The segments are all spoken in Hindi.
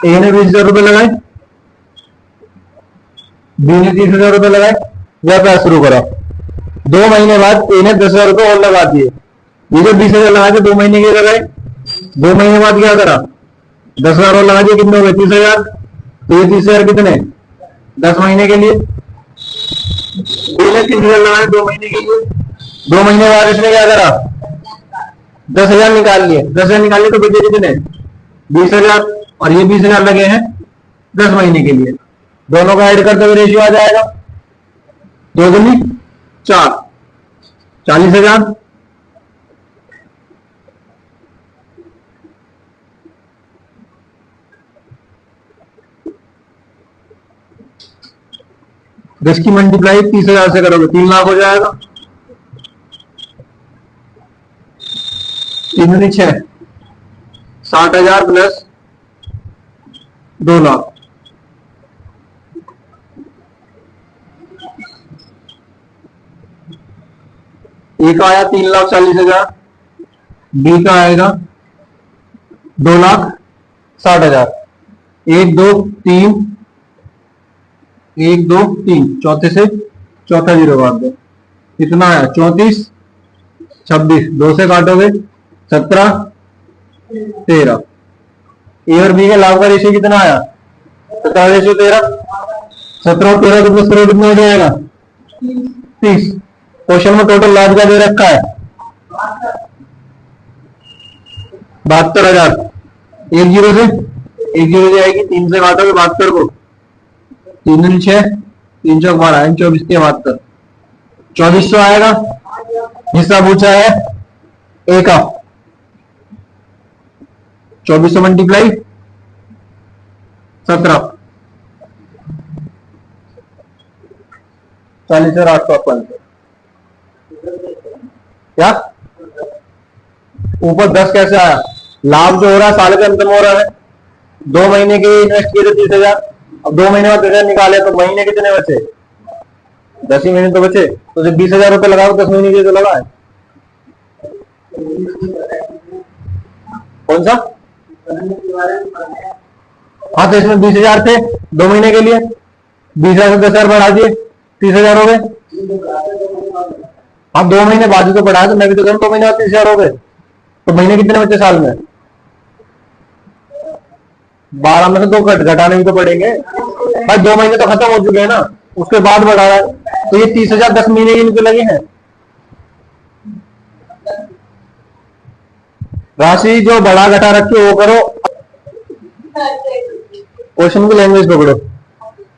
ए ने 20,000 लगाए, बी ने 30,000 लगाए, व्यापार शुरू करा। 2 महीने बाद ए ने 10,000 और लगा दिए। ये जो 20,000 लगा के 2 महीने के लगाए, 2 महीने बाद क्या करा, 10,000 और लगा दिए, कितने हो गए 30,000। तो ये 30,000 कितने 10 महीने के लिए, 30,000 लगाए 2 महीने के लिए। 2 महीने बाद इसने क्या करा, 10,000 निकाल लिए। 10,000 निकाल लिए तो बचे कितने 20,000, और ये 20,000 लगे हैं 10 महीने के लिए। दोनों का ऐड करते हुए रेशियो आ जाएगा 2 दूनी 4, 40,000। इसकी मल्टीप्लाई 30,000 से करोगे 3 लाख हो जाएगा। 3 दूनी 6, 60,000 प्लस 2 लाख। ए का आया 3,40,000, बी का आएगा 2,60,000। 1 2 3, 1 2 3, चौथे से चौथा जीरो काट दो, कितना आया 34, 26, 2 से काटोगे 17, 13। ए और बी के लाभ का रेशियो कितना आया 17 रेशियो 13। 17 और 13 प्लस करो कितना हो जाएगा 30। क्वेश्चन में टोटल लाभ का दे रखा है 72,000। 1 जीरो से आएगी, 3 से काटोगे 72 को, 3 दूनी 6, 3 चौक 12, 24 के 72, 2400 आएगा। हिस्सा पूछा है ए का, 2400 मल्टीप्लाई 17, 40,850। क्या ऊपर 10 कैसे आया, लाभ जो हो रहा है साल के अंत में हो रहा है। 2 महीने के इन्वेस्ट किए थे 30,000, अब 2 महीने बाद 10,000 निकाले तो महीने कितने बचे 10 ही महीने तो बचे। तो जब 20,000 रुपए लगाओ 10 महीने के तो लगा है कौन सा। हाँ तो इसमें 20,000 थे 2 महीने के लिए, 20,000 से 10,000 बढ़ा दिए 30,000 हो गए। हाँ 2 महीने बाद तो बढ़ा, तो मैं भी तो 2 महीने बाद 30,000 हो गए। तो महीने कितने बचे साल में 12 में से 2 घटाने भी तो पड़ेंगे भाई। 2 महीने तो खत्म हो चुके हैं ना, उसके बाद बढ़ा रहा है। तो ये 30,000 10 महीने के इनके लगे हैं। राशि जो बढ़ा घटा रखी वो करो, क्वेश्चन की लैंग्वेज पकड़ो।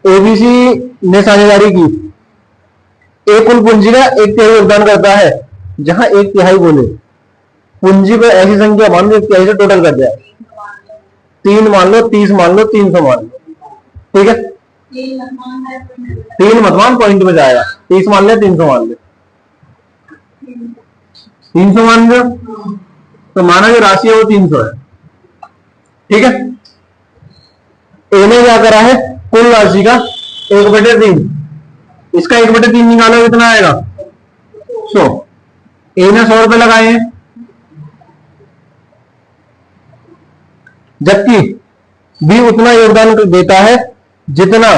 एबीसी ने साझेदारी की, एक कुल पूंजी का 1/3 योगदान करता है, जहां 1/3 बोले पूंजी को ऐसी संख्या मान लो 1/3 से टोटल कर जाए। 3 मान लो, 30 मान लो, 300 मान लो, ठीक है। 3 मत मान, पॉइंट में जाएगा। 30 मान ले, 300 मान ले, 300 मान लो तो माना जो राशि है वो 300 है, ठीक है। ए ने क्या करा है कुल राशि का 1/3, इसका 1/3 निकालो कितना आएगा 100। ए ने 100 रुपए लगाए हैं, जबकि बी उतना योगदान देता है जितना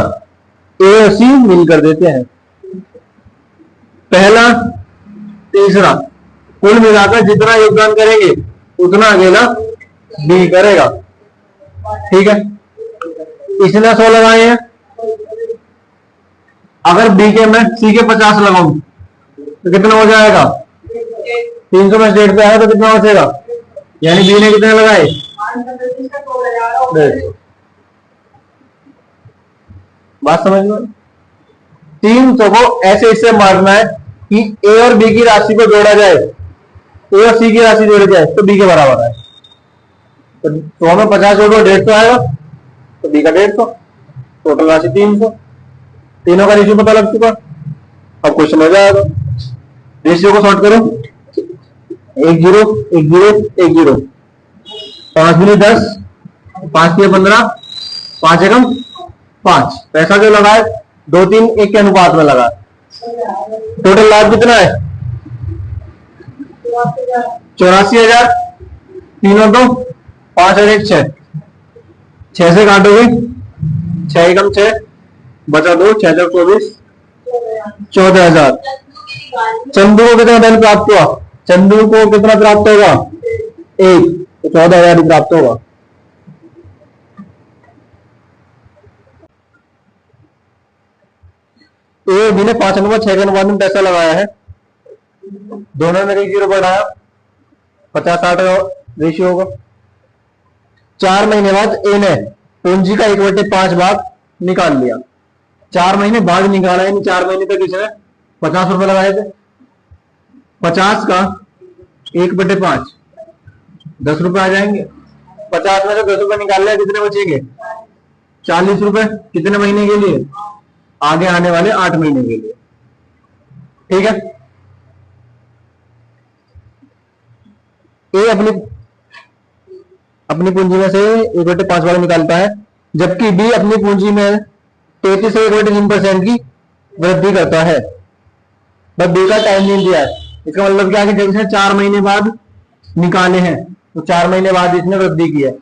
ए और सी मिलकर देते हैं। पहला तीसरा कुल मिलाकर जितना योगदान करेंगे उतना अकेला बी करेगा, ठीक है। इसने 100 लगाए हैं, अगर बी के मैं सी के 50 लगाऊं तो कितना हो जाएगा 300 में 1.5 पे आया तो कितना बचेगा, यानी बी ने कितने लगाए 150। बात समझ लो। 300 को ऐसे इससे मारना है कि ए और बी की राशि को जोड़ा जाए, ए और सी की राशि जोड़ी जाए तो बी के बराबर है। तो 100 में 50 जोड़ो 150 आएगा, तो बी का 150, टोटल राशि 300। तीनों का रेशियो पता लग चुका, अब क्वेश्चन हो जाएगा। रेशियो को सॉर्ट करो, 1 0 1 0 1 0, 5 दूनी 10, 5 3 15, 5 एकम 5। पैसा जो लगा है 2 3 1 के अनुपात में लगा। टोटल लाभ कितना है 84,000, 3 और 2 5 और 1 6, छह से काटोगे, छह एकम छह, बचा दो, 6 × 24, 14,000। चंदू को कितना धन प्राप्त हुआ? चंदू को कितना प्राप्त होगा? 1, तो 14,000 ही प्राप्त होगा। ए बी ने 5:6 के अनुपात में पैसा लगाया है, दोनों ने रेशियो बढ़ाया, 50-60 रेशियो होगा। 4 महीने बाद ए ने पूंजी का 1/5 भाग निकाल लिया। 4 महीने बाद निकाला, यानी 4 महीने तक इसने 50 रुपए लगाए थे। 50 का 1/5 10 रुपए आ जाएंगे। 50 में से 10 रुपए निकाल लिया, कितने बचेंगे? 40 रुपए। कितने महीने के लिए? आगे आने वाले 8 महीने के लिए। ठीक है। ए अपनी पूंजी में से 1/5 भाग निकालता है, जबकि बी अपनी पूंजी में 33 से 1/3% की वृद्धि करता है। बस बी का टाइम नहीं दिया है। इसका मतलब क्या है कि जब इसने 4 महीने बाद निकाले हैं तो 4 महीने बाद इसने वृद्धि की है,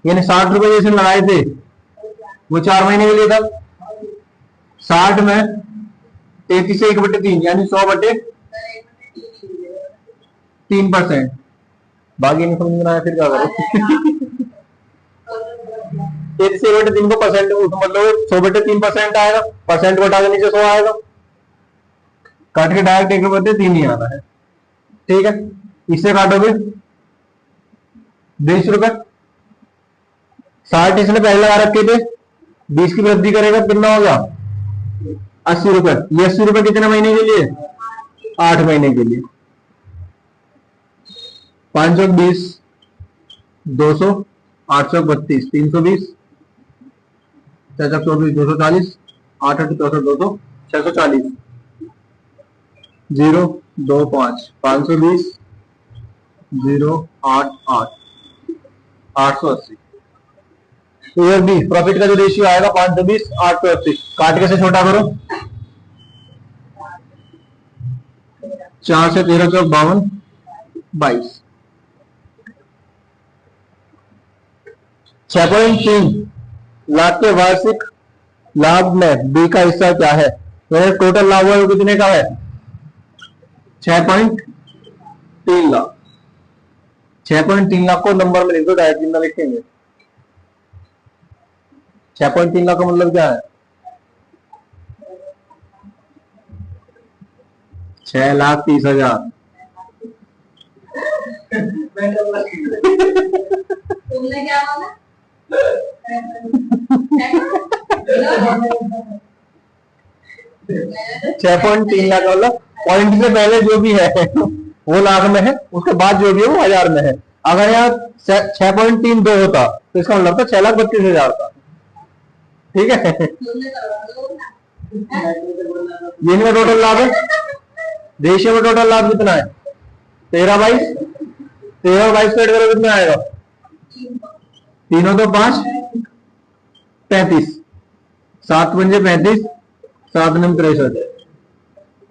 यानी 60 रुपए जैसे लगाए थे वो 4 महीने के लिए था। 60 में 33 से 1/3 यानी 100/3%। बाकी नहीं समझ में आया फिर क्या करो? 33 से 1/3 को परसेंट मतलब 100/3% आएगा, परसेंट को हटा के नीचे 100 आएगा, काट के डायरेक्ट 1/3 ही आना है। ठीक है। इससे काटोगे 20 रुपए। 60 इसने पहले लगा रखे थे, 20 की वृद्धि करेगा कितना होगा? 80 रुपए। ये 80 रुपए कितने महीने के लिए? 8 महीने के लिए। 520, 200, 832, 320, 624, 240, 8 8 64, 200, 640, 0 2 5, 520, 0 8 8, 880। और भी प्रॉफिट का जो रेशियो आएगा 520, 880। काट के से छोटा करो, 4 से 13 चौक 52, 22। 6.3 लाख के वार्षिक लाभ में बी का हिस्सा क्या है? मेरे टोटल लाभ है वो कितने का है? 6.3 लाख। 6.3 लाख को नंबर में लिख दो, डायरेक्ट ना लिखेंगे। 6.3 लाख का मतलब क्या है? 6,30,000। तुमने क्या बोला? 6.3 लाख वाला पॉइंट से पहले जो भी है वो लाख में है, उसके बाद जो भी है वो हजार में है। अगर यहाँ 6.32 होता तो इसका मतलब था 6,32,000 का। ठीक है। ये इनका टोटल लाभ है। रेशियो में टोटल लाभ कितना है? 13/22। 13/22 को ऐड करो कितना आएगा? 3 2 5, 35, 7 पंजे 35, 7 9 63,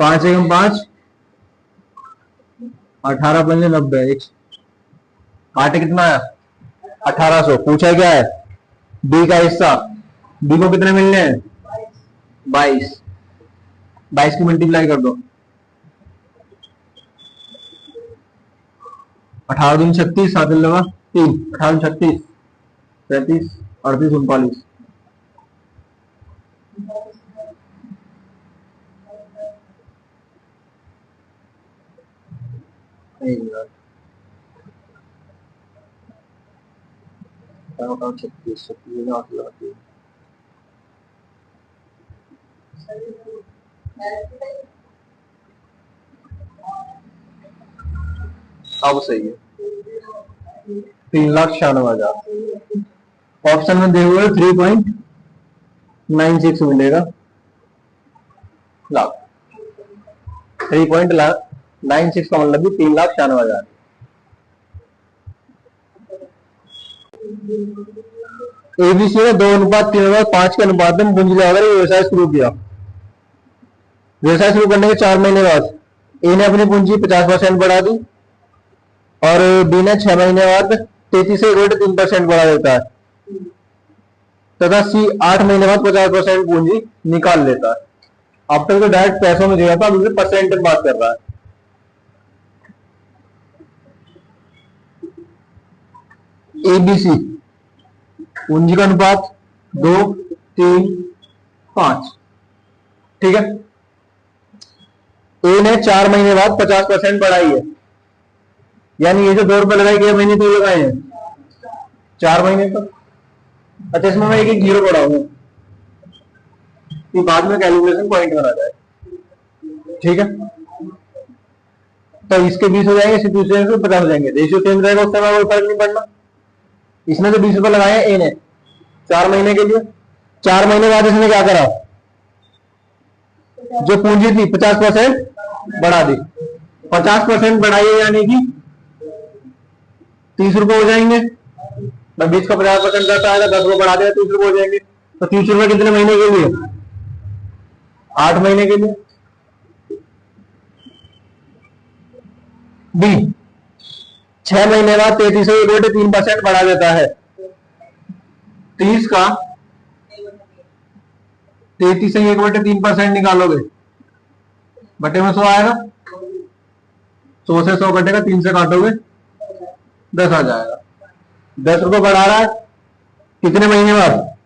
5 1 5, 18 पंजे 90। काटे कितना आया? 1800। पूछा क्या है? बी का हिस्सा। बी को कितने मिलने हैं? 22। 22 की मल्टीप्लाई कर दो, 18 दूनी 36, 7 लगा 3, 18 36, 37, 38, 39। अब सही है। 3,96,000। ऑप्शन में देखोगे 3.96 मिलेगा लाख। 3.96 का मतलब भी 3,96,000। एबीसी ने 2:3:5 के अनुपात में पूंजी लगाकर व्यवसाय शुरू किया। व्यवसाय शुरू करने के 4 महीने बाद ए ने अपनी पूंजी 50% बढ़ा दी और बी ने 6 महीने बाद 33 से 3% बढ़ा देता है। तथा सी 8 महीने बाद 50% पूंजी निकाल लेता है। अब तक तो डायरेक्ट पैसों में दिया था, अब इसे परसेंट में बात कर रहा है। एबीसी पूंजी का अनुपात 2, 3, 5। ठीक है, ए ने 4 महीने बाद 50% बढ़ाई है, यानी ये जो 2 रुपए लगाए किए महीने तो लगाए हैं 4 महीने तक। अच्छा, इसमें मैं एक जीरो बढ़ाऊंगा कि बाद में कैलकुलेशन पॉइंट बना जाए। ठीक है, तो इसके 20 हो जाएंगे, सिचुएशन से 50 हो जाएंगे, रेशियो चेंज रहेगा, उससे कोई फर्क नहीं पड़ना। इसने तो 20 रुपए लगाए ए ने 4 महीने के लिए, 4 महीने बाद इसने क्या करा, जो पूंजी थी 50% बढ़ा दी। 50% बढ़ाई है, यानी कि 30 रुपए हो जाएंगे। 20 का 50% 10 आएगा, 10 रुपए बढ़ा देगा, 30 रुपए हो जाएंगे। तो 30 रुपए कितने महीने के लिए, 8 महीने के लिए। बी 6 महीने बाद 33.3% बढ़ा देता है। 30 का 33.3% निकालोगे, बटे में 100 आएगा, 100 से 100 घटेगा, 3 से काटोगे 10 आ जाएगा। 10 रुपए बढ़ा रहा है कितने महीने बाद,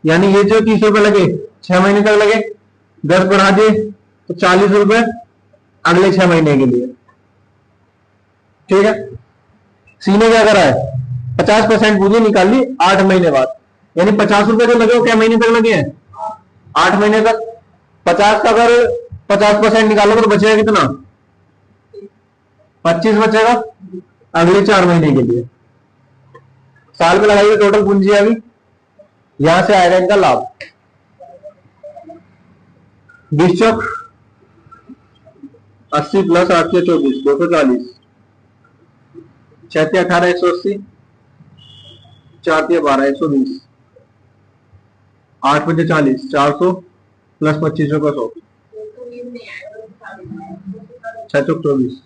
यानी ये जो 30 रुपए लगे 6 महीने तक लगे, 10 बढ़ा दिए तो 40 रुपए अगले 6 महीने के लिए। ठीक है, सी ने क्या करा है, 50% पूंजी निकाल ली 8 महीने बाद, यानी 50 रुपए जो लगे वो क्या महीने तक लगे हैं, 8 महीने तक। 50 का अगर 50% निकालोगे तो बचेगा कितना, 25 बचेगा अगले 4 महीने के लिए। साल में लगाइए टोटल पूंजी अभी, यहां से आएगा इनका लाभ। 20 चौक 80 प्लस 8 से 24 240, 6 से 18 180, 4 से 12 120, 8 बजे 40 400 प्लस 25 का 100, 6 चौक 24,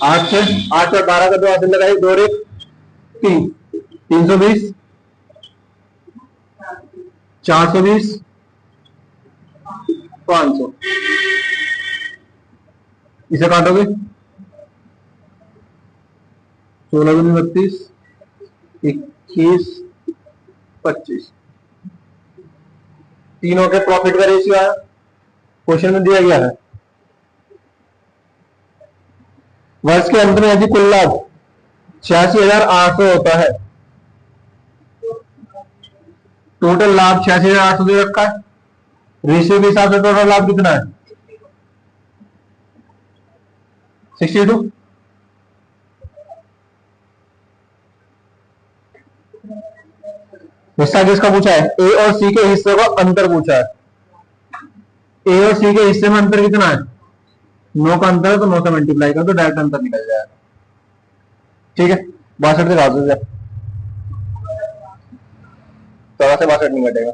8 से 8 और 12 का 2 हासिल लगाई, 2 1 3 320, 420, 500, इसे काटोगे 16 दूनी 32, 21, 25, तीनों के प्रॉफिट का रेशियो आया, क्वेश्चन में दिया गया है। वर्ष के अंत में यदि कुल लाभ 86,800 होता है, टोटल लाभ 86,800 दे रखा है, रेशियो के हिसाब से टोटल लाभ कितना है 62। हिस्सा किसका पूछा है, ए और सी के हिस्से का अंतर पूछा है। ए और सी के हिस्से में अंतर कितना है, 9 का अंतर है, तो 9 से मल्टीप्लाई कर तो डायरेक्ट अंतर निकल जाएगा। ठीक है, 62 से घास जाए, 14 से 62 नहीं घटेगा।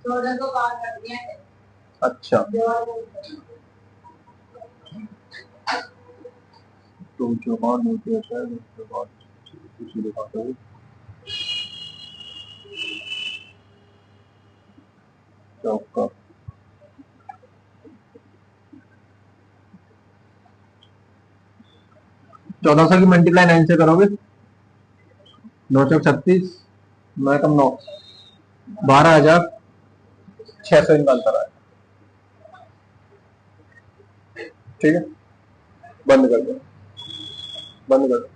14 को बाहर कर दिया है। अच्छा, तुम चौपान होती है शायद, उसके बाद किसी दिखाते हो चौका 1400 की मल्टीप्लाई 9 से करोगे, 9 चौक 36, 9 कम 9, 12,600 इनका अंतर आया। ठीक है, बंद कर दो, बंद कर दो।